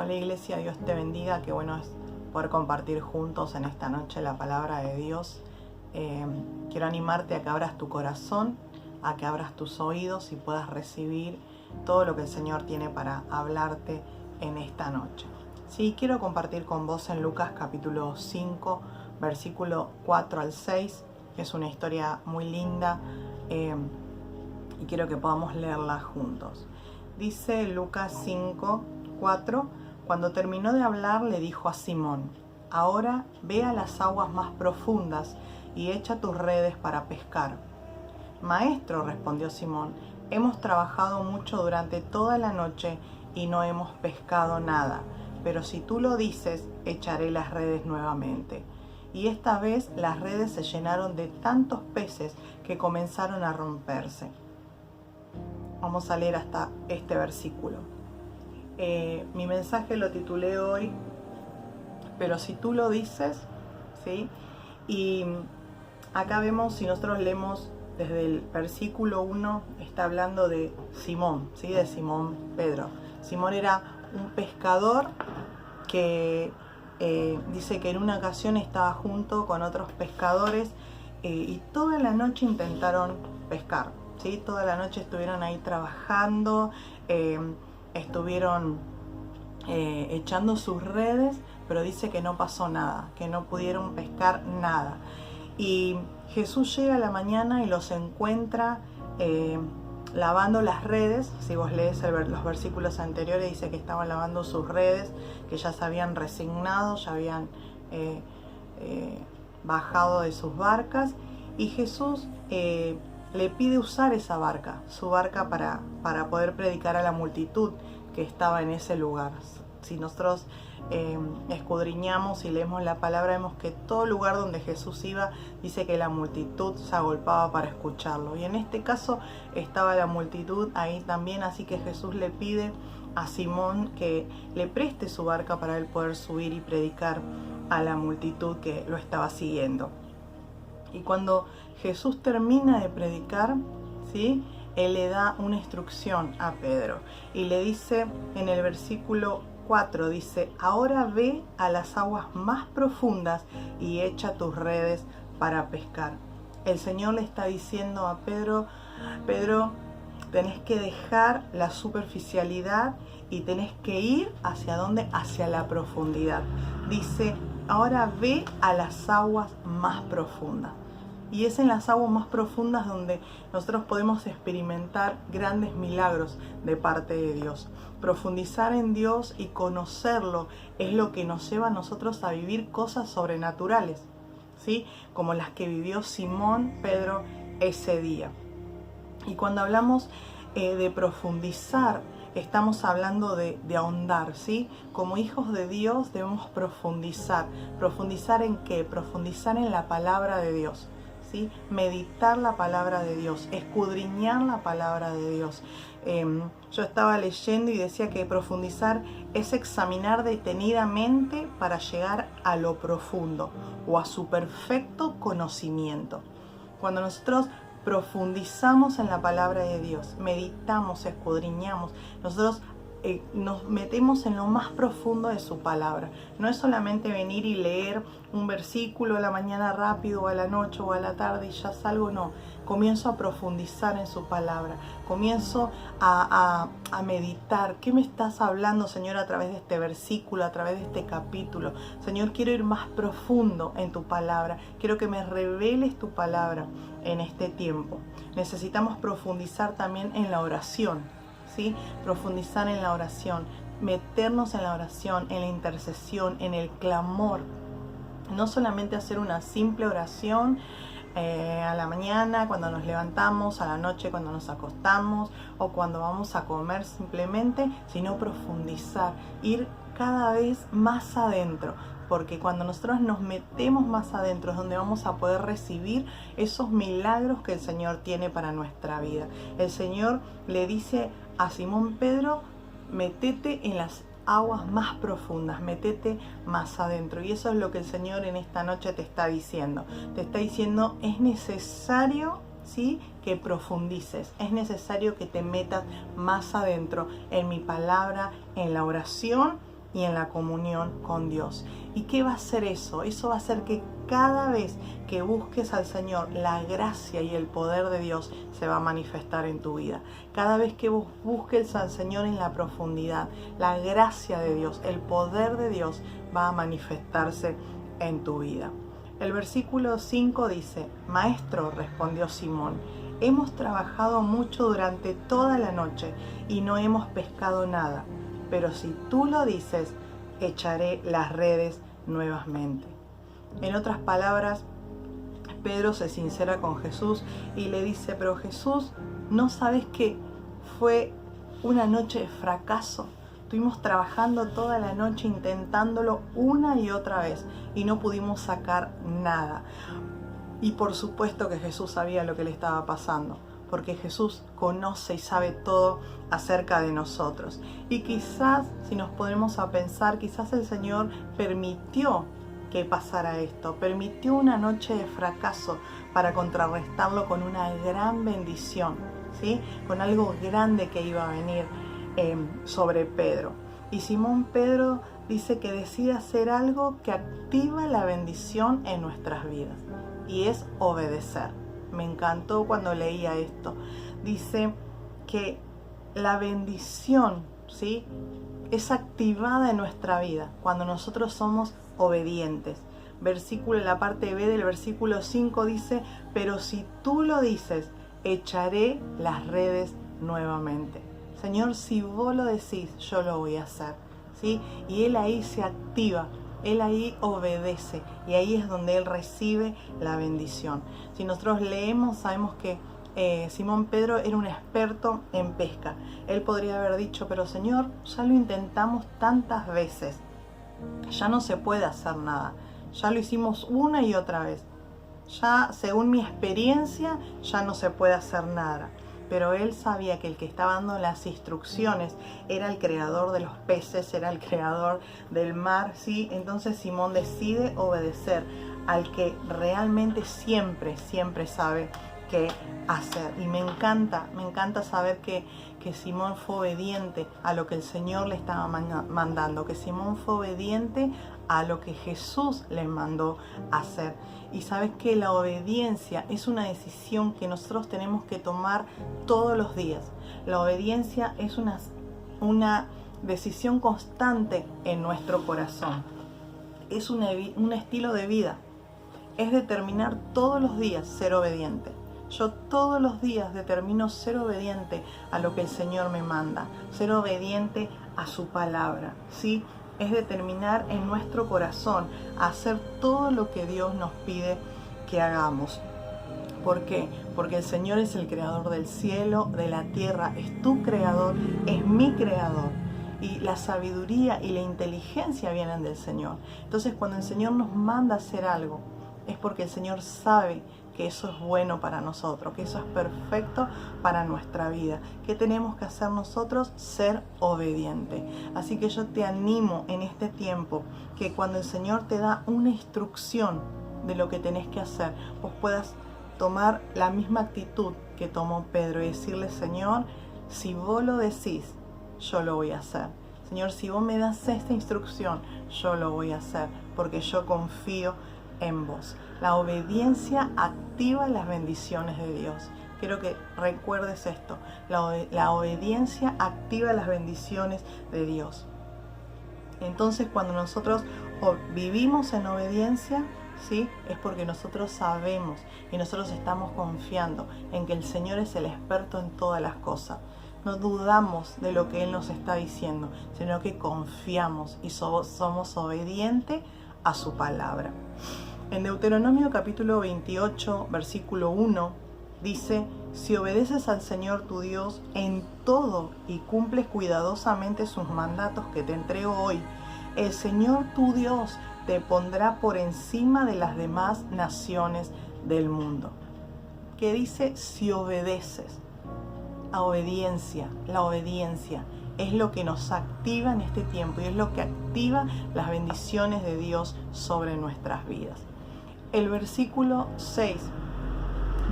Hola Iglesia, Dios te bendiga, qué bueno es poder compartir juntos en esta noche la palabra de Dios. Quiero animarte a que abras tu corazón, a que abras tus oídos y puedas recibir todo lo que el Señor tiene para hablarte en esta noche. Sí, quiero compartir con vos en Lucas capítulo 5, versículo 4 al 6, que es una historia muy linda y quiero que podamos leerla juntos. Dice Lucas 5, 4, cuando terminó de hablar le dijo a Simón: ahora ve a las aguas más profundas y echa tus redes para pescar. Maestro, respondió Simón, hemos trabajado mucho durante toda la noche y no hemos pescado nada, pero si tú lo dices, echaré las redes nuevamente. Y esta vez las redes se llenaron de tantos peces que comenzaron a romperse. Vamos a leer hasta este versículo. Mi mensaje lo titulé hoy, pero si tú lo dices, ¿sí? Y acá vemos, si nosotros leemos desde el versículo 1, está hablando de Simón, ¿sí? De Simón Pedro. Simón era un pescador que dice que en una ocasión estaba junto con otros pescadores y toda la noche intentaron pescar, ¿sí? Toda la noche estuvieron ahí trabajando, estuvieron echando sus redes, pero dice que no pasó nada, que no pudieron pescar nada. Y Jesús llega a la mañana y los encuentra lavando las redes. Si vos lees los versículos anteriores, dice que estaban lavando sus redes, que ya se habían resignado, ya habían bajado de sus barcas, y Jesús le pide usar esa barca, su barca, para poder predicar a la multitud que estaba en ese lugar. Si nosotros escudriñamos y leemos la palabra, vemos que todo lugar donde Jesús iba, dice que la multitud se agolpaba para escucharlo. Y en este caso estaba la multitud ahí también, así que Jesús le pide a Simón que le preste su barca para él poder subir y predicar a la multitud que lo estaba siguiendo. Y cuando Jesús termina de predicar, ¿sí?, Él le da una instrucción a Pedro y le dice en el versículo 4, dice: ahora ve a las aguas más profundas y echa tus redes para pescar. El Señor le está diciendo a Pedro: Pedro, tenés que dejar la superficialidad y tenés que ir ¿hacia dónde? Hacia la profundidad. Dice: ahora ve a las aguas más profundas. Y es en las aguas más profundas donde nosotros podemos experimentar grandes milagros de parte de Dios. Profundizar en Dios y conocerlo es lo que nos lleva a nosotros a vivir cosas sobrenaturales, ¿sí?, como las que vivió Simón Pedro ese día. Y cuando hablamos de profundizar, estamos hablando de ahondar, ¿sí? Como hijos de Dios debemos profundizar. ¿Profundizar en qué? Profundizar en la palabra de Dios, ¿sí? Meditar la palabra de Dios, escudriñar la palabra de Dios. Yo estaba leyendo y decía que profundizar es examinar detenidamente para llegar a lo profundo o a su perfecto conocimiento. Cuando nosotros profundizamos en la palabra de Dios, meditamos, escudriñamos, nosotros nos metemos en lo más profundo de su palabra. No es solamente venir y leer un versículo a la mañana rápido, o a la noche, o a la tarde y ya salgo, no. Comienzo a profundizar en su palabra, comienzo a meditar. ¿Qué me estás hablando, Señor, a través de este versículo, a través de este capítulo? Señor, quiero ir más profundo en tu palabra, quiero que me reveles tu palabra en este tiempo. Necesitamos profundizar también en la oración, ¿sí? Profundizar en la oración, meternos en la oración, en la intercesión, en el clamor. No solamente hacer una simple oración a la mañana cuando nos levantamos, a la noche cuando nos acostamos o cuando vamos a comer simplemente, sino profundizar, ir cada vez más adentro. Porque cuando nosotros nos metemos más adentro es donde vamos a poder recibir esos milagros que el Señor tiene para nuestra vida. El Señor le dice a Simón Pedro: métete en las aguas más profundas, métete más adentro. Y eso es lo que el Señor en esta noche te está diciendo. Te está diciendo: es necesario, ¿sí?, que profundices, es necesario que te metas más adentro en mi palabra, en la oración, y en la comunión con Dios. ¿Y qué va a hacer eso? Eso va a hacer que cada vez que busques al Señor, la gracia y el poder de Dios se va a manifestar en tu vida. Cada vez que vos busques al Señor en la profundidad, la gracia de Dios, el poder de Dios va a manifestarse en tu vida. El versículo 5 dice: Maestro, respondió Simón, hemos trabajado mucho durante toda la noche y no hemos pescado nada, pero si tú lo dices, echaré las redes nuevamente. En otras palabras, Pedro se sincera con Jesús y le dice: pero Jesús, ¿no sabes que fue una noche de fracaso? Estuvimos trabajando toda la noche intentándolo una y otra vez y no pudimos sacar nada. Y por supuesto que Jesús sabía lo que le estaba pasando, porque Jesús conoce y sabe todo acerca de nosotros. Y quizás, si nos ponemos a pensar, quizás el Señor permitió que pasara esto, permitió una noche de fracaso para contrarrestarlo con una gran bendición, ¿sí? Con algo grande que iba a venir sobre Pedro. Y Simón Pedro dice que decide hacer algo que activa la bendición en nuestras vidas, y es obedecer. Me encantó cuando leía esto. Dice que la bendición, ¿sí?, es activada en nuestra vida cuando nosotros somos obedientes. La parte B del versículo 5 dice: pero si tú lo dices, echaré las redes nuevamente. Señor, si vos lo decís, yo lo voy a hacer, ¿sí? Y Él ahí se activa, Él ahí obedece, y ahí es donde Él recibe la bendición. Si nosotros leemos, sabemos que Simón Pedro era un experto en pesca. Él podría haber dicho: pero Señor, ya lo intentamos tantas veces, ya no se puede hacer nada, ya lo hicimos una y otra vez, ya según mi experiencia ya no se puede hacer nada. Pero él sabía que el que estaba dando las instrucciones era el creador de los peces, era el creador del mar, ¿sí? Entonces Simón decide obedecer al que realmente siempre sabe qué hacer. Y me encanta saber que Simón fue obediente a lo que el Señor le estaba mandando, que Simón fue obediente a lo que Jesús le mandó hacer. Y sabes que la obediencia es una decisión que nosotros tenemos que tomar todos los días. La obediencia es una decisión constante en nuestro corazón. Es un estilo de vida. Es determinar todos los días ser obediente. Yo todos los días determino ser obediente a lo que el Señor me manda, ser obediente a su palabra, ¿sí? Es determinar en nuestro corazón hacer todo lo que Dios nos pide que hagamos. ¿Por qué? Porque el Señor es el creador del cielo, de la tierra, es tu creador, es mi creador. Y la sabiduría y la inteligencia vienen del Señor. Entonces, cuando el Señor nos manda a hacer algo, es porque el Señor sabe que eso es bueno para nosotros, que eso es perfecto para nuestra vida. ¿Qué tenemos que hacer nosotros? Ser obediente. Así que yo te animo en este tiempo que cuando el Señor te da una instrucción de lo que tenés que hacer, vos puedas tomar la misma actitud que tomó Pedro y decirle: Señor, si vos lo decís, yo lo voy a hacer. Señor, si vos me das esta instrucción, yo lo voy a hacer, porque yo confío en vos. La obediencia activa las bendiciones de Dios. Quiero que recuerdes esto. La obediencia activa las bendiciones de Dios. Entonces, cuando nosotros vivimos en obediencia, ¿sí?, es porque nosotros sabemos y nosotros estamos confiando en que el Señor es el experto en todas las cosas. No dudamos de lo que Él nos está diciendo, sino que confiamos y somos obedientes a su palabra. En Deuteronomio capítulo 28, versículo 1, dice: si obedeces al Señor tu Dios en todo y cumples cuidadosamente sus mandatos que te entrego hoy, el Señor tu Dios te pondrá por encima de las demás naciones del mundo. ¿Qué dice? Si obedeces. La obediencia es lo que nos activa en este tiempo y es lo que activa las bendiciones de Dios sobre nuestras vidas. El versículo 6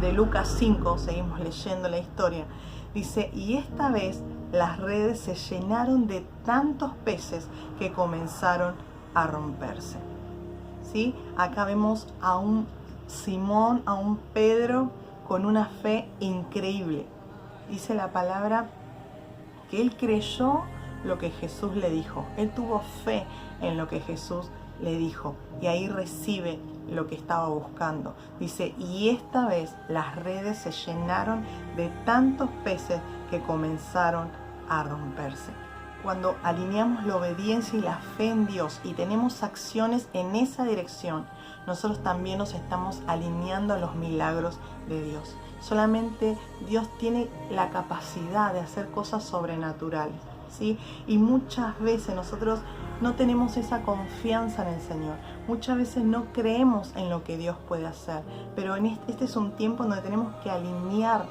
de Lucas 5, seguimos leyendo la historia, dice, y esta vez las redes se llenaron de tantos peces que comenzaron a romperse. ¿Sí? Acá vemos a un Simón, a un Pedro con una fe increíble. Dice la palabra que él creyó lo que Jesús le dijo. Él tuvo fe en lo que Jesús le dijo y ahí recibe lo que estaba buscando. Dice, y esta vez las redes se llenaron de tantos peces que comenzaron a romperse. Cuando alineamos la obediencia y la fe en Dios y tenemos acciones en esa dirección, nosotros también nos estamos alineando a los milagros de Dios. Solamente Dios tiene la capacidad de hacer cosas sobrenaturales, ¿sí? Y muchas veces nosotros no tenemos esa confianza en el Señor. Muchas veces no creemos en lo que Dios puede hacer. Pero este es un tiempo donde tenemos que alinear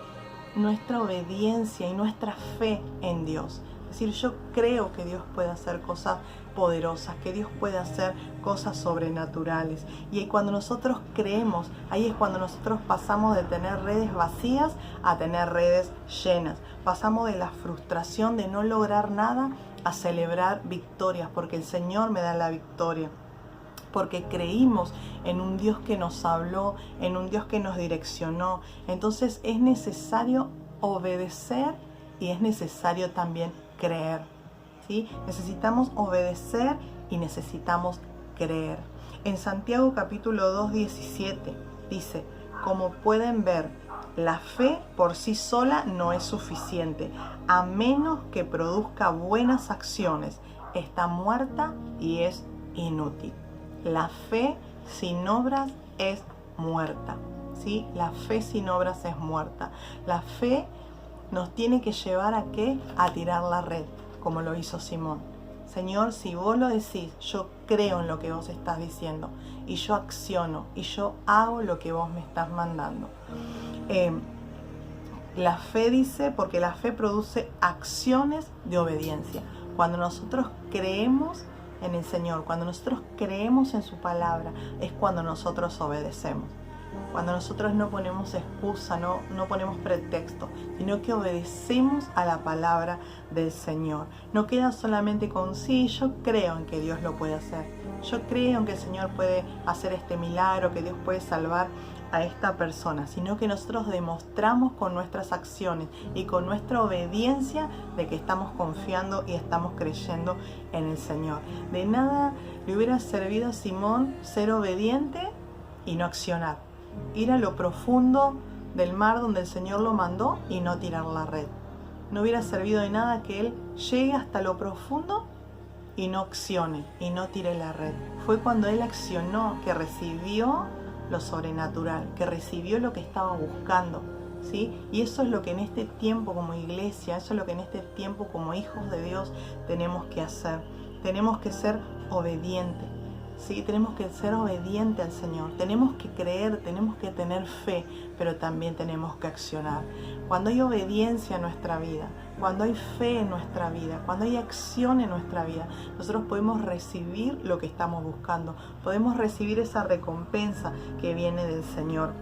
nuestra obediencia y nuestra fe en Dios. Es decir, yo creo que Dios puede hacer cosas poderosas, que Dios puede hacer cosas sobrenaturales. Y cuando nosotros creemos, ahí es cuando nosotros pasamos de tener redes vacías a tener redes llenas. Pasamos de la frustración de no lograr nada a celebrar victorias, porque el Señor me da la victoria. Porque creímos en un Dios que nos habló, en un Dios que nos direccionó. Entonces es necesario obedecer y es necesario también creer, ¿sí? Necesitamos obedecer y necesitamos creer. En Santiago capítulo 2, 17 dice, como pueden ver, la fe por sí sola no es suficiente, a menos que produzca buenas acciones. Está muerta y es inútil. La fe sin obras es muerta, ¿sí? La fe sin obras es muerta. La fe nos tiene que llevar a ¿qué? A tirar la red, como lo hizo Simón. Señor, si vos lo decís, yo creo en lo que vos estás diciendo y yo acciono y yo hago lo que vos me estás mandando. La fe dice, porque la fe produce acciones de obediencia. Cuando nosotros creemos en el Señor, cuando nosotros creemos en su palabra, es cuando nosotros obedecemos. Cuando nosotros no ponemos excusa, no ponemos pretexto, sino que obedecemos a la palabra del Señor. No queda solamente con sí, yo creo en que Dios lo puede hacer. Yo creo en que el Señor puede hacer este milagro, que Dios puede salvar a esta persona, sino que nosotros demostramos con nuestras acciones y con nuestra obediencia de que estamos confiando y estamos creyendo en el Señor. De nada le hubiera servido a Simón ser obediente y no accionar. Ir a lo profundo del mar donde el Señor lo mandó y no tirar la red. No hubiera servido de nada que él llegue hasta lo profundo y no accione y no tire la red. Fue cuando él accionó que recibió lo sobrenatural, que recibió lo que estaba buscando, ¿sí? Y eso es lo que en este tiempo como iglesia, eso es lo que en este tiempo como hijos de Dios tenemos que hacer. Tenemos que ser obedientes, ¿sí? Tenemos que ser obedientes al Señor, tenemos que creer, tenemos que tener fe, pero también tenemos que accionar. Cuando hay obediencia en nuestra vida, cuando hay fe en nuestra vida, cuando hay acción en nuestra vida, nosotros podemos recibir lo que estamos buscando, podemos recibir esa recompensa que viene del Señor.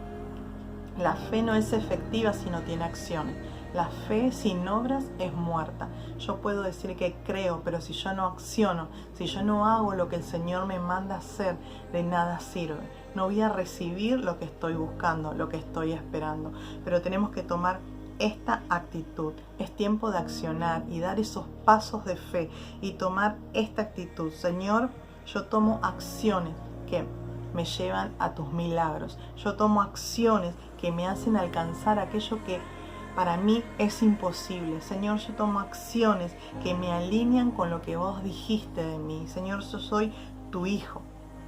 La fe no es efectiva si no tiene acciones. La fe sin obras es muerta. Yo puedo decir que creo, pero si yo no acciono, si yo no hago lo que el Señor me manda hacer, de nada sirve. No voy a recibir lo que estoy buscando, lo que estoy esperando. Pero tenemos que tomar esta actitud. Es tiempo de accionar y dar esos pasos de fe y tomar esta actitud. Señor, yo tomo acciones que me llevan a tus milagros. Yo tomo acciones que me hacen alcanzar aquello que para mí es imposible. Señor, yo tomo acciones que me alinean con lo que vos dijiste de mí. Señor, yo soy tu hijo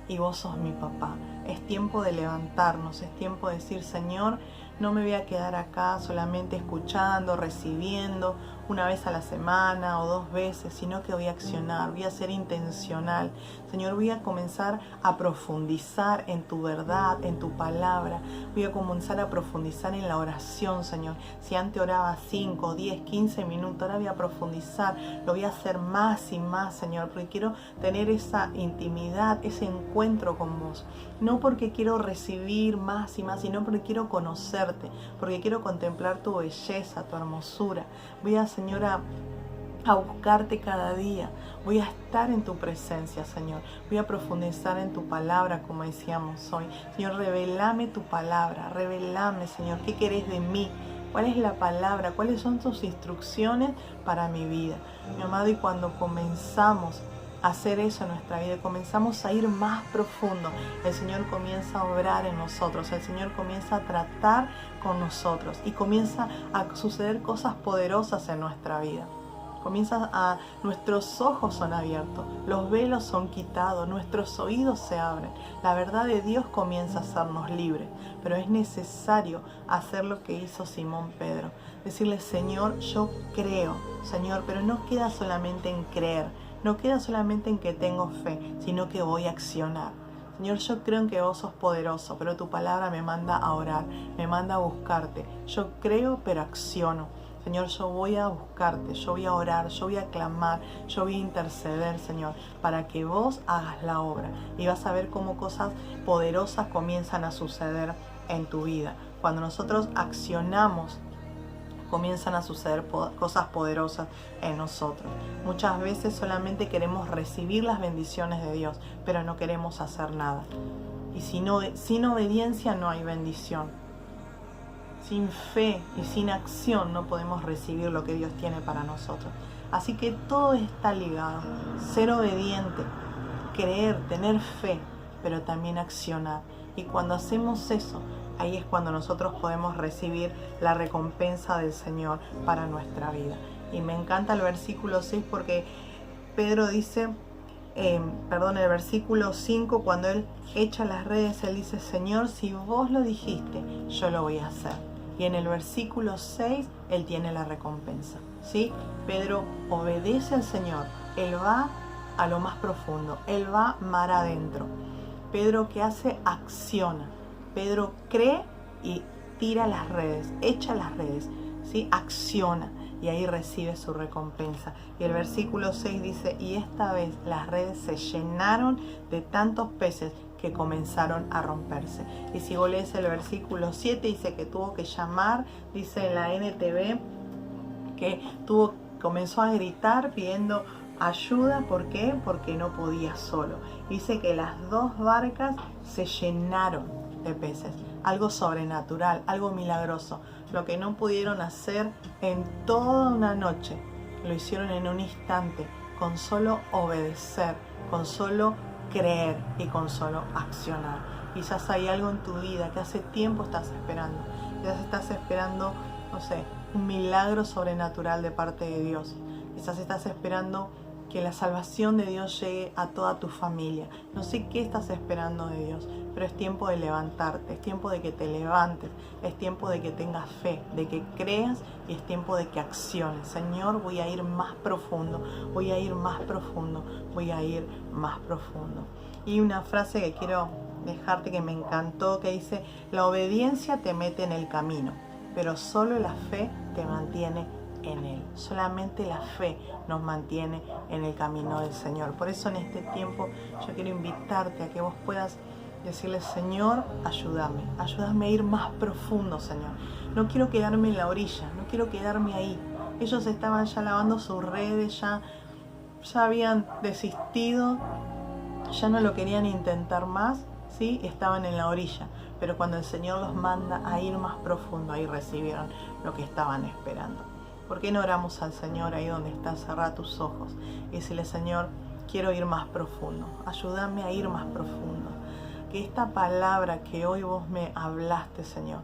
y vos sos mi papá. Es tiempo de levantarnos, es tiempo de decir, Señor, no me voy a quedar acá solamente escuchando, recibiendo una vez a la semana o 2 veces, sino que voy a accionar, voy a ser intencional. Señor, voy a comenzar a profundizar en tu verdad, en tu palabra. Voy a comenzar a profundizar en la oración, Señor. Si antes oraba 5, 10, 15 minutos, ahora voy a profundizar. Lo voy a hacer más y más, Señor, porque quiero tener esa intimidad, ese encuentro con vos. No porque quiero recibir más y más, sino porque quiero conocerte. conocerte, porque quiero contemplar tu belleza, tu hermosura. Voy a, Señor, a buscarte cada día. Voy a estar en tu presencia, Señor. Voy a profundizar en tu palabra, como decíamos hoy. Señor, revelame tu palabra. Revelame, Señor, qué querés de mí. ¿Cuál es la palabra? ¿Cuáles son tus instrucciones para mi vida? Mi amado, y cuando comenzamos a hacer eso en nuestra vida, comenzamos a ir más profundo, el Señor comienza a obrar en nosotros, el Señor comienza a tratar con nosotros y comienza a suceder cosas poderosas en nuestra vida. Nuestros ojos son abiertos, los velos son quitados, nuestros oídos se abren. La verdad de Dios comienza a hacernos libres, pero es necesario hacer lo que hizo Simón Pedro. Decirle, Señor, yo creo, Señor, pero no queda solamente en creer, no queda solamente en que tengo fe, sino que voy a accionar. Señor, yo creo en que vos sos poderoso, pero tu palabra me manda a orar, me manda a buscarte. Yo creo, pero acciono. Señor, yo voy a buscarte, yo voy a orar, yo voy a clamar, yo voy a interceder, Señor, para que vos hagas la obra. Y vas a ver cómo cosas poderosas comienzan a suceder en tu vida. Cuando nosotros accionamos, comienzan a suceder cosas poderosas en nosotros. Muchas veces solamente queremos recibir las bendiciones de Dios, pero no queremos hacer nada. Y sin obediencia no hay bendición. Sin fe y sin acción no podemos recibir lo que Dios tiene para nosotros. Así que todo está ligado. Ser obediente, creer, tener fe, pero también accionar. Y cuando hacemos eso, ahí es cuando nosotros podemos recibir la recompensa del Señor para nuestra vida. Y me encanta el versículo 6 porque Pedro dice, el versículo 5, cuando él echa las redes, él dice, Señor, si vos lo dijiste, yo lo voy a hacer. Y en el versículo 6, él tiene la recompensa, ¿sí? Pedro obedece al Señor, él va a lo más profundo, él va mar adentro. Pedro, ¿qué hace? Acciona. Pedro cree y tira las redes, echa las redes, ¿sí? Acciona y ahí recibe su recompensa. Y el versículo 6 dice, y esta vez las redes se llenaron de tantos peces que comenzaron a romperse. Y si vos lees el versículo 7, dice que tuvo que llamar, dice en la NTV, que comenzó a gritar pidiendo ayuda. ¿Por qué? Porque no podía solo. Dice que las dos barcas se llenaron de peces. Algo sobrenatural, algo milagroso. Lo que no pudieron hacer en toda una noche, lo hicieron en un instante, con solo obedecer, con solo creer y con solo accionar. Quizás hay algo en tu vida que hace tiempo estás esperando. Quizás estás esperando, no sé, un milagro sobrenatural de parte de Dios. Quizás estás esperando que la salvación de Dios llegue a toda tu familia. No sé qué estás esperando de Dios, pero es tiempo de levantarte, es tiempo de que te levantes, es tiempo de que tengas fe, de que creas y es tiempo de que acciones. Señor, voy a ir más profundo, voy a ir más profundo, voy a ir más profundo. Y una frase que quiero dejarte que me encantó, que dice, la obediencia te mete en el camino, pero solo la fe te mantiene en Él. Solamente la fe nos mantiene en el camino del Señor. Por eso en este tiempo yo quiero invitarte a que vos puedas decirle, Señor, ayúdame a ir más profundo, Señor. No quiero quedarme en la orilla, no quiero quedarme ahí. Ellos estaban ya lavando sus redes, ya habían desistido, ya no lo querían intentar más, ¿sí? Estaban en la orilla. Pero cuando el Señor los manda a ir más profundo, ahí recibieron lo que estaban esperando. ¿Por qué no oramos al Señor ahí donde estás? Cerrá tus ojos y decirle, Señor, quiero ir más profundo. Ayúdame a ir más profundo. Que esta palabra que hoy vos me hablaste, Señor,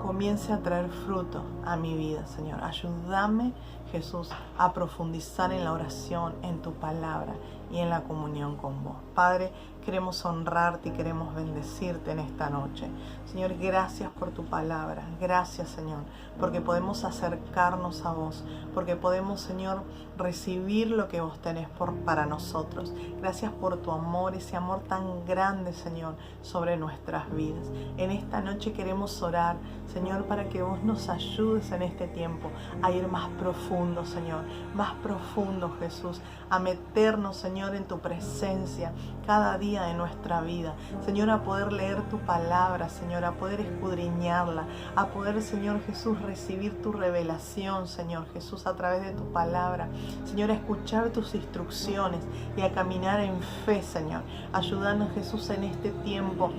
comience a traer fruto a mi vida, Señor. Ayúdame, Jesús, a profundizar en la oración, en tu palabra y en la comunión con vos. Padre, queremos honrarte y queremos bendecirte en esta noche. Señor, gracias por tu palabra. Gracias, Señor, porque podemos acercarnos a vos, porque podemos, Señor, recibir lo que vos tenés para nosotros. Gracias por tu amor, ese amor tan grande, Señor, sobre nuestras vidas. En esta noche queremos orar, Señor, para que vos nos ayudes en este tiempo a ir más profundo, Señor, más profundo, Jesús, a meternos, Señor, Señor, en tu presencia cada día de nuestra vida. Señor, a poder leer tu palabra, Señor, a poder escudriñarla, a poder, Señor Jesús, recibir tu revelación, Señor Jesús, a través de tu palabra. Señor, a escuchar tus instrucciones y a caminar en fe, Señor. Ayúdanos, Jesús, en este tiempo.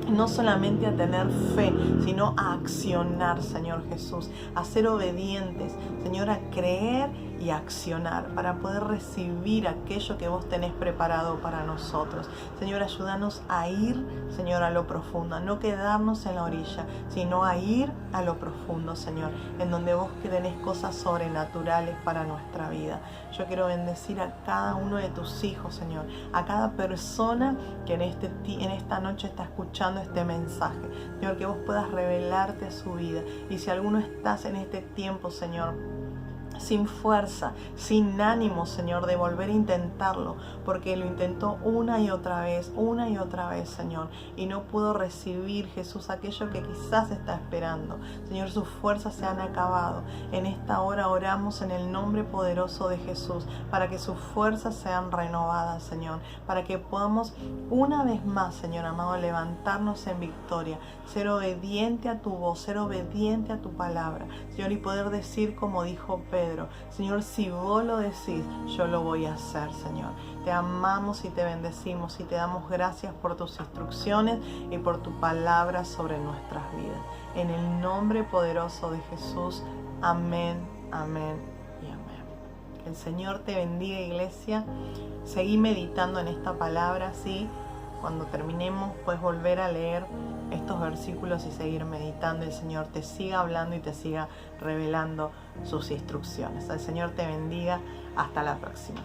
No solamente a tener fe, sino a accionar, Señor Jesús, a ser obedientes, Señor, a creer y a accionar para poder recibir aquello que vos tenés preparado para nosotros. Señor, ayúdanos a ir, Señor, a lo profundo, a no quedarnos en la orilla, sino a ir a lo profundo, Señor, en donde vos tenés cosas sobrenaturales para nuestra vida. Yo quiero bendecir a cada uno de tus hijos, Señor, a cada persona que en esta noche está escuchando este mensaje. Señor, que vos puedas revelarte a su vida. Y si alguno estás en este tiempo, Señor, sin fuerza, sin ánimo, Señor, de volver a intentarlo, porque lo intentó una y otra vez, Señor, y no pudo recibir, Jesús, aquello que quizás está esperando. Señor, sus fuerzas se han acabado. En esta hora oramos en el nombre poderoso de Jesús, para que sus fuerzas sean renovadas, Señor, para que podamos una vez más, Señor amado, levantarnos en victoria, ser obediente a tu voz, ser obediente a tu palabra, Señor, y poder decir como dijo Pedro: Señor, si vos lo decís, yo lo voy a hacer, Señor. Te amamos y te bendecimos y te damos gracias por tus instrucciones y por tu palabra sobre nuestras vidas. En el nombre poderoso de Jesús, amén, amén y amén. Que el Señor te bendiga, iglesia. Seguí meditando en esta palabra, ¿sí? Cuando terminemos puedes volver a leer estos versículos y seguir meditando. El Señor te siga hablando y te siga revelando sus instrucciones. El Señor te bendiga. Hasta la próxima.